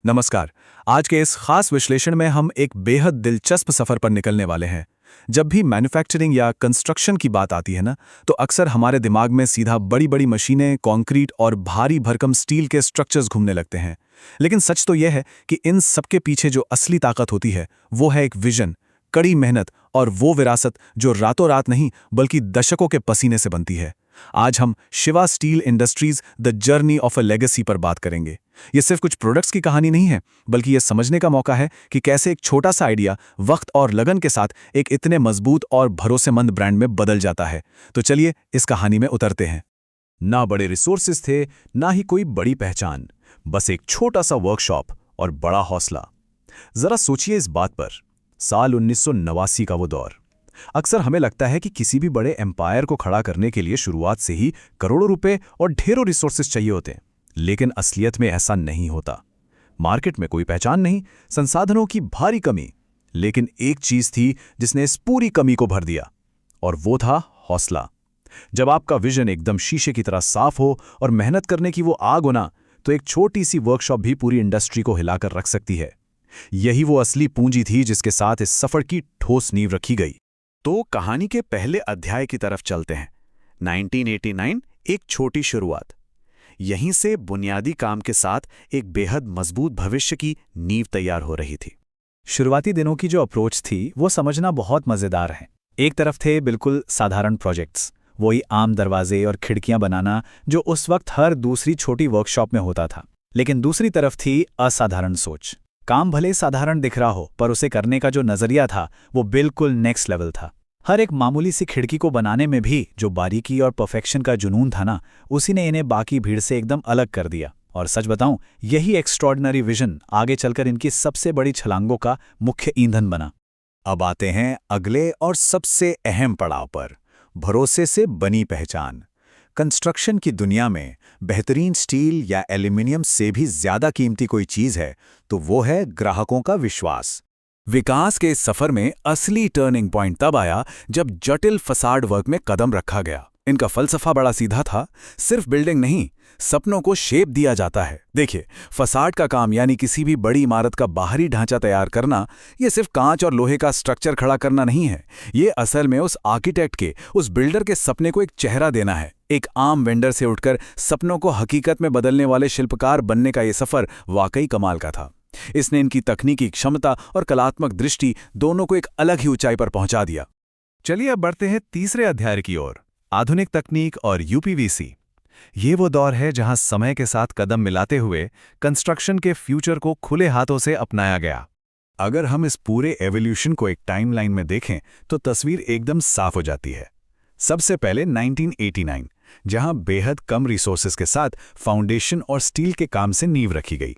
नमस्कार। आज के इस खास विश्लेषण में हम एक बेहद दिलचस्प सफर पर निकलने वाले हैं। जब भी मैन्युफैक्चरिंग या कंस्ट्रक्शन की बात आती है ना, तो अक्सर हमारे दिमाग में सीधा बड़ी-बड़ी मशीनें, कंक्रीट और भारी भरकम स्टील के स्ट्रक्चर्स घूमने लगते हैं। लेकिन सच तो यह है कि इन सबके पीछे जो असली ताकत होती है, वो है एक विजन, कड़ी मेहनत और वो विरासत जो रातों रात नहीं बल्कि दशकों के पसीने से बनती है। आज हम Shiva steel industries the journey of a legacy पर बात करेंगे। ये सिर्फ कुछ प्रोडक्ट्स की कहानी नहीं है, बल्कि ये समझने का मौका है कि कैसे एक छोटा सा आइडिया वक्त और लगन के साथ एक इतने मजबूत और भरोसेमंद ब्रांड में बदल जाता है। तो चलिए इस कहानी में उतरते हैं। ना बड़े रिसोर्सेज थे, ना ही कोई बड़ी पहचान, बस एक छोटा सा वर्कशॉप और बड़ा हौसला। जरा सोचिए इस बात पर। साल 1989 का वो दौर। अक्सर हमें लगता है कि किसी भी बड़े एम्पायर को खड़ा करने के लिए शुरुआत से ही करोड़ों रुपए और ढेरों रिसोर्सेज चाहिए होते हैं, लेकिन असलियत में ऐसा नहीं होता। मार्केट में कोई पहचान नहीं, संसाधनों की भारी कमी, लेकिन एक चीज थी जिसने इस पूरी कमी को भर दिया, और वो था हौसला। जब आपका विजन एकदम शीशे की तरह साफ हो और मेहनत करने की वो आग हो ना, तो एक छोटी सी वर्कशॉप भी पूरी इंडस्ट्री को हिलाकर रख सकती है। यही वो असली पूंजी थी जिसके साथ इस सफर की ठोस नींव रखी गई। तो कहानी के पहले अध्याय की तरफ चलते हैं। 1989, एक छोटी शुरुआत। यहीं से बुनियादी काम के साथ एक बेहद मजबूत भविष्य की नींव तैयार हो रही थी। शुरुआती दिनों की जो अप्रोच थी वो समझना बहुत मज़ेदार है। एक तरफ थे बिल्कुल साधारण प्रोजेक्ट्स, वही आम दरवाजे और खिड़कियां बनाना जो उस वक्त हर दूसरी छोटी वर्कशॉप में होता था। लेकिन दूसरी तरफ थी असाधारण सोच। काम भले साधारण दिख रहा हो, पर उसे करने का जो नज़रिया था वो बिल्कुल नेक्स्ट लेवल था। हर एक मामूली सी खिड़की को बनाने में भी जो बारीकी और परफेक्शन का जुनून था ना, उसी ने इन्हें बाकी भीड़ से एकदम अलग कर दिया। और सच बताऊं, यही एक्स्ट्रॉर्डिनरी विजन आगे चलकर इनकी सबसे बड़ी छलांगों का मुख्य ईंधन बना। अब आते हैं अगले और सबसे अहम पड़ाव पर, भरोसे से बनी पहचान। कंस्ट्रक्शन की दुनिया में बेहतरीन स्टील या एल्यूमिनियम से भी ज्यादा कीमती कोई चीज है तो वो है ग्राहकों का विश्वास। विकास के इस सफर में असली टर्निंग पॉइंट तब आया जब जटिल फसाड वर्क में कदम रखा गया। इनका फलसफा बड़ा सीधा था, सिर्फ बिल्डिंग नहीं, सपनों को शेप दिया जाता है। देखिए, फसाड का काम यानी किसी भी बड़ी इमारत का बाहरी ढांचा तैयार करना, ये सिर्फ कांच और लोहे का स्ट्रक्चर खड़ा करना नहीं है। ये असल में उस आर्किटेक्ट के, उस बिल्डर के सपने को एक चेहरा देना है। एक आम वेंडर से उठकर सपनों को हकीकत में बदलने वाले शिल्पकार बनने का ये सफर वाकई कमाल का था। इसने इनकी तकनीकी क्षमता और कलात्मक दृष्टि दोनों को एक अलग ही ऊंचाई पर पहुंचा दिया। चलिए अब बढ़ते हैं तीसरे अध्याय की ओर, आधुनिक तकनीक और यूपीवीसी। ये वो दौर है जहां समय के साथ कदम मिलाते हुए कंस्ट्रक्शन के फ्यूचर को खुले हाथों से अपनाया गया। अगर हम इस पूरे एवोल्यूशन को एक टाइमलाइन में देखें तो तस्वीर एकदम साफ हो जाती है। सबसे पहले 1989, जहां बेहद कम रिसोर्सेज के साथ फाउंडेशन और स्टील के काम से नींव रखी गई।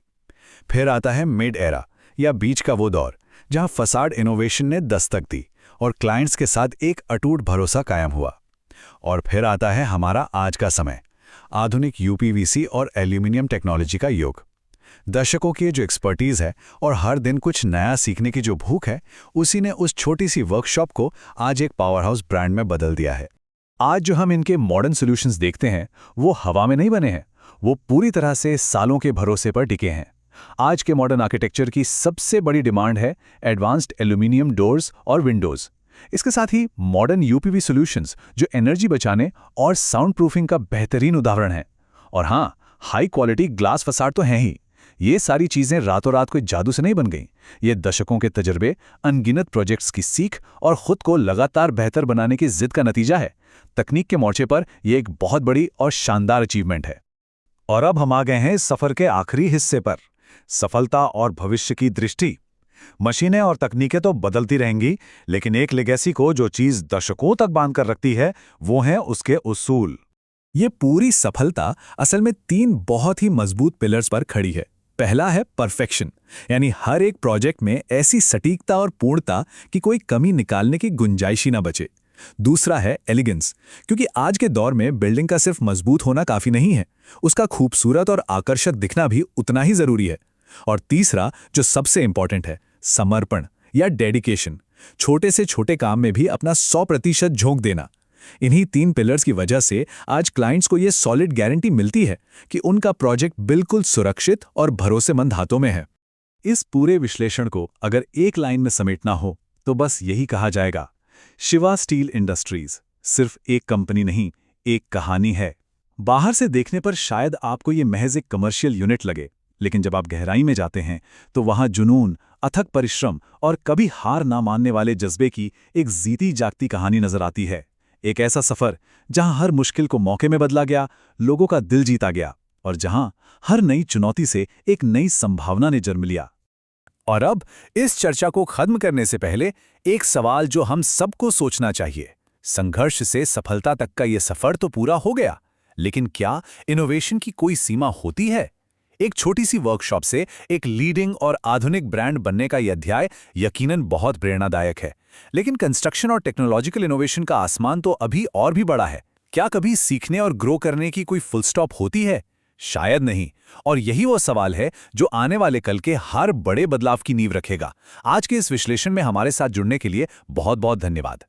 फिर आता है मिड एरा या बीच का वो दौर, जहां फसाड इनोवेशन ने दस्तक दी और क्लाइंट्स के साथ एक अटूट भरोसा कायम हुआ। और फिर आता है हमारा आज का समय, आधुनिक यूपीवीसी और एल्यूमिनियम टेक्नोलॉजी का युग। दशकों की जो एक्सपर्टीज है और हर दिन कुछ नया सीखने की जो भूख है, उसी ने उस छोटी सी वर्कशॉप को आज एक पावरहाउस ब्रांड में बदल दिया है। आज जो हम इनके मॉडर्न सॉल्यूशंस देखते हैं वो हवा में नहीं बने हैं, वो पूरी तरह से सालों के भरोसे पर टिके हैं। आज के मॉडर्न आर्किटेक्चर की सबसे बड़ी डिमांड है एडवांस्ड एल्यूमिनियम डोर्स और विंडोज। इसके साथ ही मॉडर्न यूपीवी सॉल्यूशंस जो एनर्जी बचाने और साउंड प्रूफिंग का बेहतरीन उदाहरण है। और हाँ, हाई क्वालिटी ग्लास फसाड तो हैं ही। ये सारी चीजें रातों रात कोई जादू से नहीं बन गईं। ये दशकों के तजर्बे, अनगिनत प्रोजेक्ट्स की सीख और खुद को लगातार बेहतर बनाने की जिद का नतीजा है। तकनीक के मोर्चे पर यह एक बहुत बड़ी और शानदार अचीवमेंट है। और अब हम आ गए हैं इस सफर के आखिरी हिस्से पर, सफलता और भविष्य की दृष्टि। मशीनें और तकनीकें तो बदलती रहेंगी, लेकिन एक लेगेसी को जो चीज दशकों तक बांध कर रखती है वो है उसके उसूल। ये पूरी सफलता असल में 3 बहुत ही मजबूत पिलर्स पर खड़ी है। पहला है परफेक्शन, यानी हर एक प्रोजेक्ट में ऐसी सटीकता और पूर्णता कि कोई कमी निकालने की गुंजाइश ही ना बचे। दूसरा है एलिगेंस, क्योंकि आज के दौर में बिल्डिंग का सिर्फ मजबूत होना काफी नहीं है, उसका खूबसूरत और आकर्षक दिखना भी उतना ही जरूरी है। और तीसरा, जो सबसे इंपॉर्टेंट है, समर्पण या डेडिकेशन। छोटे से छोटे काम में भी अपना 100% झोंक देना। इन्हीं 3 पिलर्स की वजह से आज क्लाइंट्स को ये सॉलिड गारंटी मिलती है कि उनका प्रोजेक्ट बिल्कुल सुरक्षित और भरोसेमंद हाथों में है। इस पूरे विश्लेषण को अगर एक लाइन में समेटना हो तो बस यही कहा जाएगा, शिवा स्टील इंडस्ट्रीज सिर्फ एक कंपनी नहीं, एक कहानी है। बाहर से देखने पर शायद आपको ये महज एक कमर्शियल यूनिट लगे, लेकिन जब आप गहराई में जाते हैं तो वहां जुनून, अथक परिश्रम और कभी हार ना मानने वाले जज्बे की एक जीती जागती कहानी नजर आती है। एक ऐसा सफर जहां हर मुश्किल को मौके में बदला गया, लोगों का दिल जीता गया और जहां हर नई चुनौती से एक नई संभावना ने जन्म लिया। और अब इस चर्चा को खत्म करने से पहले एक सवाल जो हम सबको सोचना चाहिए। संघर्ष से सफलता तक का ये सफर तो पूरा हो गया, लेकिन क्या इनोवेशन की कोई सीमा होती है? एक छोटी सी वर्कशॉप से एक लीडिंग और आधुनिक ब्रांड बनने का यह अध्याय यकीनन बहुत प्रेरणादायक है, लेकिन कंस्ट्रक्शन और टेक्नोलॉजिकल इनोवेशन का आसमान तो अभी और भी बड़ा है। क्या कभी सीखने और ग्रो करने की कोई फुल स्टॉप होती है? शायद नहीं। और यही वो सवाल है जो आने वाले कल के हर बड़े बदलाव की नींव रखेगा। आज के इस विश्लेषण में हमारे साथ जुड़ने के लिए बहुत बहुत धन्यवाद।